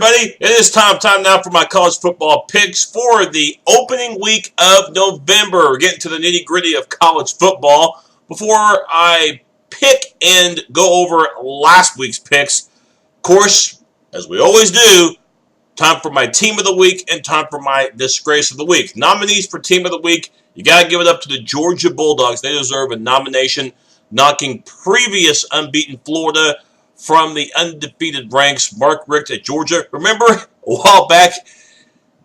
everybody. It is time now for my college football picks for the opening week of November. We're getting to the nitty-gritty of college football. Before I pick and go over last week's picks, of course, as we always do, time for my team of the week and time for my disgrace of the week. Nominees for team of the week, you got to give it up to the Georgia Bulldogs. They deserve a nomination, knocking previous unbeaten Florida from the undefeated ranks. Mark Richt at Georgia. Remember a while back,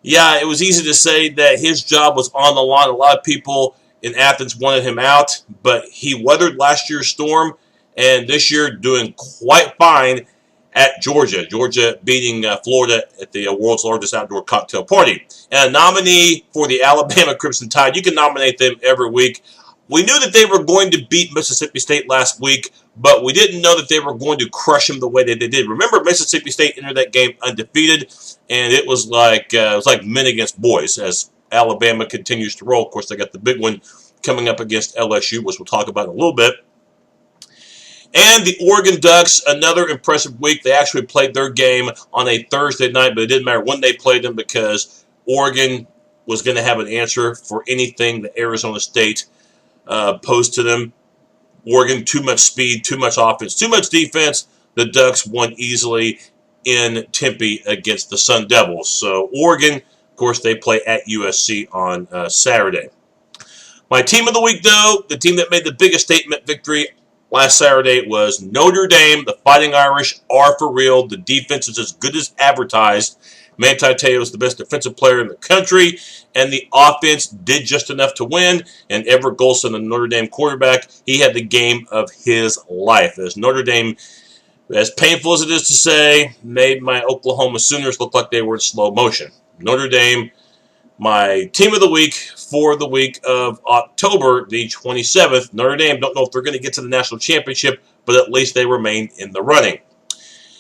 yeah, it was easy to say that his job was on the line. A lot of people in Athens wanted him out, but he weathered last year's storm, and this year doing quite fine at Georgia. Georgia beating Florida at the world's largest outdoor cocktail party. And a nominee for the Alabama Crimson Tide. You can nominate them every week. We knew that they were going to beat Mississippi State last week, but we didn't know that they were going to crush them the way that they did. Remember, Mississippi State entered that game undefeated, and it was like men against boys as Alabama continues to roll. Of course, they got the big one coming up against LSU, which we'll talk about in a little bit. And the Oregon Ducks, another impressive week. They actually played their game on a Thursday night, but it didn't matter when they played them because Oregon was going to have an answer for anything that Arizona State posed to them. Oregon, too much speed, too much offense, too much defense. The Ducks won easily in Tempe against the Sun Devils. So Oregon, of course, they play at USC on Saturday. My team of the week, though, the team that made the biggest statement victory last Saturday was Notre Dame. The Fighting Irish are for real. The defense is as good as advertised. Manti Te'o is the best defensive player in the country, and the offense did just enough to win. And Everett Golson, the Notre Dame quarterback, he had the game of his life. As Notre Dame, as painful as it is to say, made my Oklahoma Sooners look like they were in slow motion. Notre Dame, my team of the week for the week of October the 27th. Notre Dame, don't know if they're going to get to the national championship, but at least they remain in the running.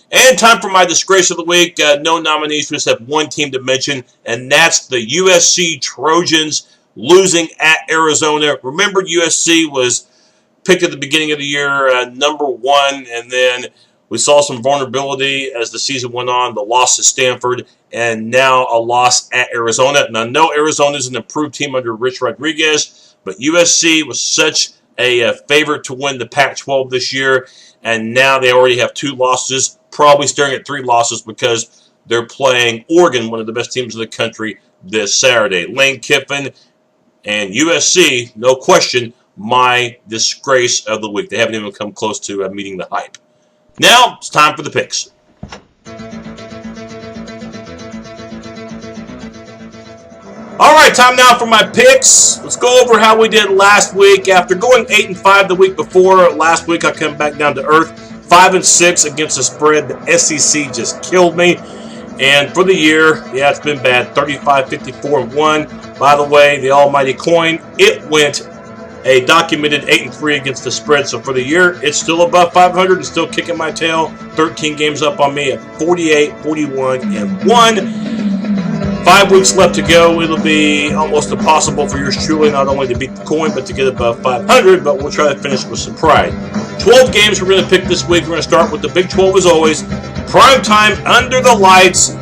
And time for my disgrace of the week. No nominees. We just have one team to mention, and that's the USC Trojans losing at Arizona. Remember, USC was picked at the beginning of the year number 1, and then we saw some vulnerability as the season went on. The loss at Stanford, and now a loss at Arizona. Now, I know Arizona is an improved team under Rich Rodriguez, but USC was such a favorite to win the Pac-12 this year, and now they already have 2 losses, probably staring at 3 losses because they're playing Oregon, one of the best teams in the country, this Saturday. Lane Kiffin and USC, no question, my disgrace of the week. They haven't even come close to meeting the hype. Now, it's time for the picks. All right, time now for my picks. Let's go over how we did last week. After going 8-5 the week before, last week I come back down to earth. 5-6 against the spread. The SEC just killed me. And for the year, yeah, it's been bad. 35-54-1. By the way, the almighty coin, it went a documented 8-3 against the spread. So for the year, it's still above 500 and still kicking my tail. 13 games up on me at 48-41-1. 5 weeks left to go. It'll be almost impossible for yours truly not only to beat the coin, but to get above 500, but we'll try to finish with some pride. 12 games we're going to pick this week. We're going to start with the Big 12 as always. Prime time under the lights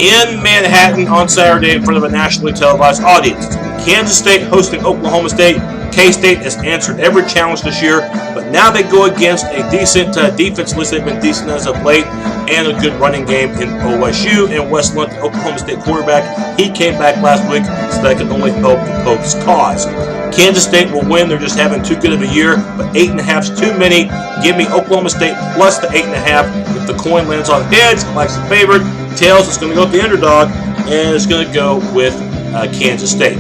in Manhattan on Saturday in front of a nationally televised audience. Kansas State hosting Oklahoma State. K-State has answered every challenge this year, but now they go against a decent defense. At least they've been decent as of late, and a good running game in OSU. And Wes Lunt, the Oklahoma State quarterback, he came back last week, so that can only help the Pokes' cause. Kansas State will win. They're just having too good of a year, but 8.5 is too many. Give me Oklahoma State plus the 8.5. If the coin lands on heads, likes the favorite. Tails, it's going to go with the underdog, and it's going to go with Kansas State.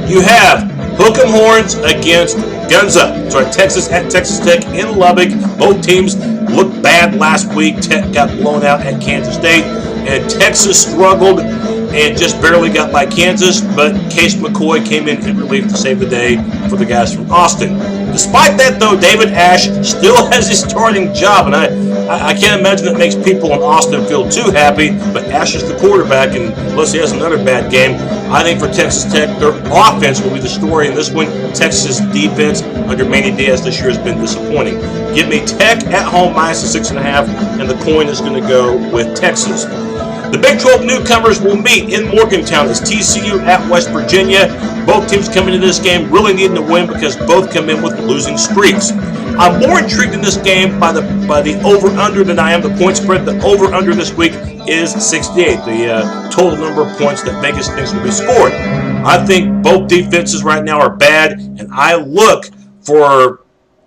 You have Hook 'em Horns against Guns Up. That's right, Texas at Texas Tech in Lubbock. Both teams looked bad last week. Tech got blown out at Kansas State, and Texas struggled and just barely got by Kansas, but Case McCoy came in relief to save the day for the guys from Austin. Despite that, though, David Ash still has his starting job, and I can't imagine that makes people in Austin feel too happy, but Ash is the quarterback, and unless he has another bad game, I think for Texas Tech, their offense will be the story in this one. Texas defense under Manny Diaz this year has been disappointing. Give me Tech at home minus the 6.5, and the coin is going to go with Texas. The Big 12 newcomers will meet in Morgantown as TCU at West Virginia. Both teams come into this game really needing to win because both come in with losing streaks. I'm more intrigued in this game by the over-under than I am the point spread. The over-under this week is 68, the total number of points that Vegas thinks will be scored. I think both defenses right now are bad, and I look for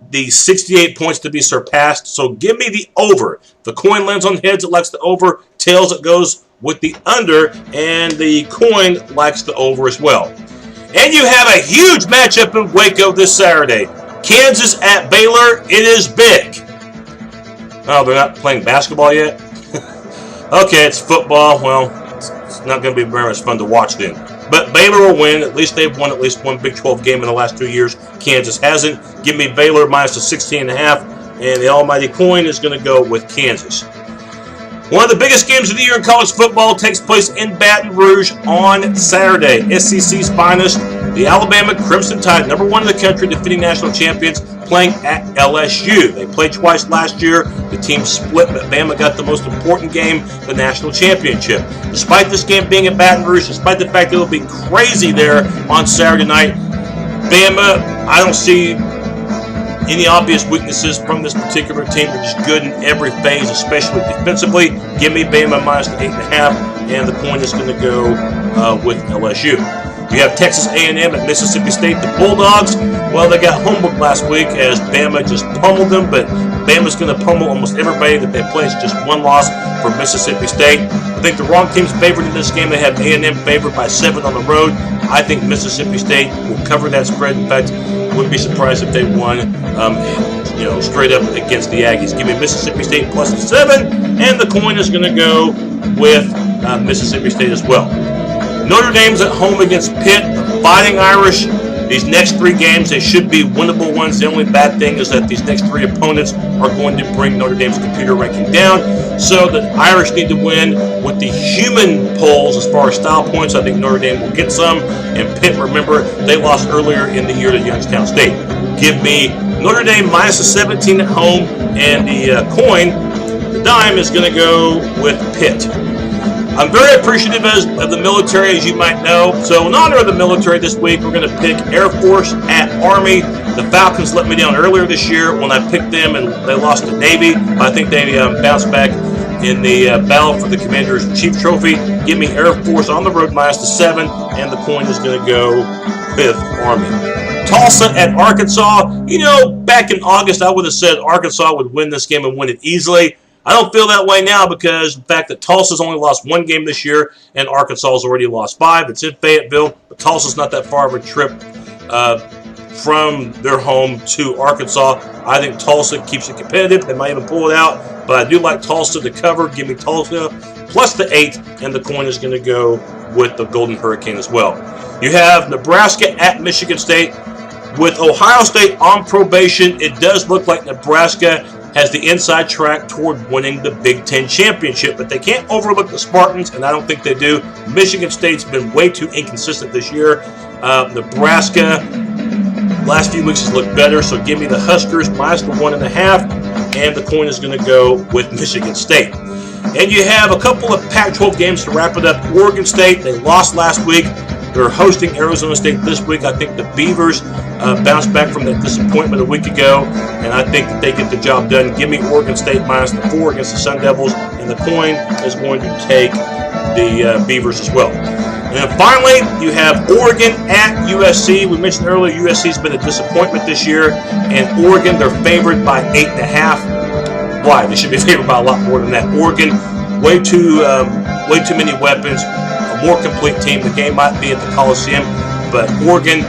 the 68 points to be surpassed, so give me the over. The coin lands on heads, it likes the over. Tails, it goes with the under, and the coin likes the over as well. And you have a huge matchup in Waco this Saturday. Kansas at Baylor. It is big. Oh, they're not playing basketball yet? Okay, it's football. Well, it's not going to be very much fun to watch then. But Baylor will win. At least they've won at least one Big 12 game in the last 2 years. Kansas hasn't. Give me Baylor minus the 16.5. And the almighty coin is going to go with Kansas. One of the biggest games of the year in college football takes place in Baton Rouge on Saturday. SEC's finest, the Alabama Crimson Tide, #1 in the country, defending national champions, playing at LSU. They played twice last year. The team split, but Bama got the most important game, the national championship. Despite this game being in Baton Rouge, despite the fact that it'll be crazy there on Saturday night, Bama, I don't see any obvious weaknesses from this particular team. They're just good in every phase, especially defensively. Give me Bama minus the 8.5, and the point is going to go with LSU. You have Texas A&M at Mississippi State. The Bulldogs, well, they got homework last week as Bama just pummeled them, but Bama's going to pummel almost everybody that they play. It's just one loss for Mississippi State. I think the wrong team's favored in this game. They have A&M favored by 7 on the road. I think Mississippi State will cover that spread. In fact, wouldn't be surprised if they won, straight up against the Aggies. Give me Mississippi State plus the 7, and the coin is going to go with Mississippi State as well. Notre Dame's at home against Pitt, the Fighting Irish. These next 3 games, they should be winnable ones. The only bad thing is that these next 3 opponents are going to bring Notre Dame's computer ranking down. So the Irish need to win with the human polls as far as style points. I think Notre Dame will get some. And Pitt, remember, they lost earlier in the year to Youngstown State. Give me Notre Dame minus the 17 at home, and the coin, the dime, is going to go with Pitt. I'm very appreciative of the military, as you might know. So in honor of the military this week, we're going to pick Air Force at Army. The Falcons let me down earlier this year when I picked them, and they lost to Navy. I think they bounced back in the battle for the Commander-in-Chief Trophy. Give me Air Force on the road minus the 7, and the coin is going to go with Army. Tulsa at Arkansas. Back in August, I would have said Arkansas would win this game and win it easily. I don't feel that way now because the fact that Tulsa's only lost 1 game this year and Arkansas has already lost 5. It's in Fayetteville, but Tulsa's not that far of a trip from their home to Arkansas. I think Tulsa keeps it competitive. They might even pull it out, but I do like Tulsa to cover. Give me Tulsa plus the 8, and the coin is going to go with the Golden Hurricane as well. You have Nebraska at Michigan State. With Ohio State on probation, it does look like Nebraska has the inside track toward winning the Big Ten championship, but they can't overlook the Spartans, and I don't think they do. Michigan State's been way too inconsistent this year. Nebraska, last few weeks has looked better, so give me the Huskers minus the 1.5, and the coin is going to go with Michigan State. And you have a couple of Pac-12 games to wrap it up. Oregon State, they lost last week. They're hosting Arizona State this week. I think the Beavers bounced back from that disappointment a week ago, and I think that they get the job done. Give me Oregon State minus the 4 against the Sun Devils, and the coin is going to take the Beavers as well. And then finally, you have Oregon at USC. We mentioned earlier USC's been a disappointment this year, and Oregon, they're favored by 8.5. Why? They should be favored by a lot more than that. Oregon, way too many weapons. More complete team. The game might be at the Coliseum, but Oregon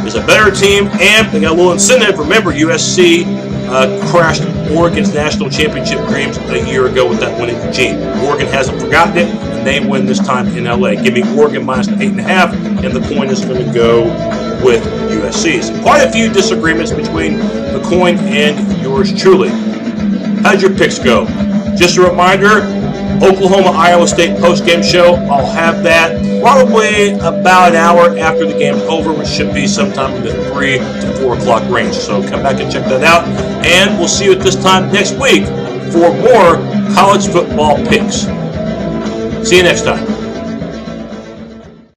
is a better team, and they got a little incentive. Remember, USC crashed Oregon's national championship dreams a year ago with that winning regime. Oregon hasn't forgotten it, and they win this time in LA. Give me Oregon minus the 8.5, and the coin is going to go with USC. So quite a few disagreements between the coin and yours truly. How'd your picks go? Just a reminder, Oklahoma-Iowa State postgame show. I'll have that probably about an hour after the game's over, which should be sometime in the 3 to 4 o'clock range. So come back and check that out. And we'll see you at this time next week for more college football picks. See you next time.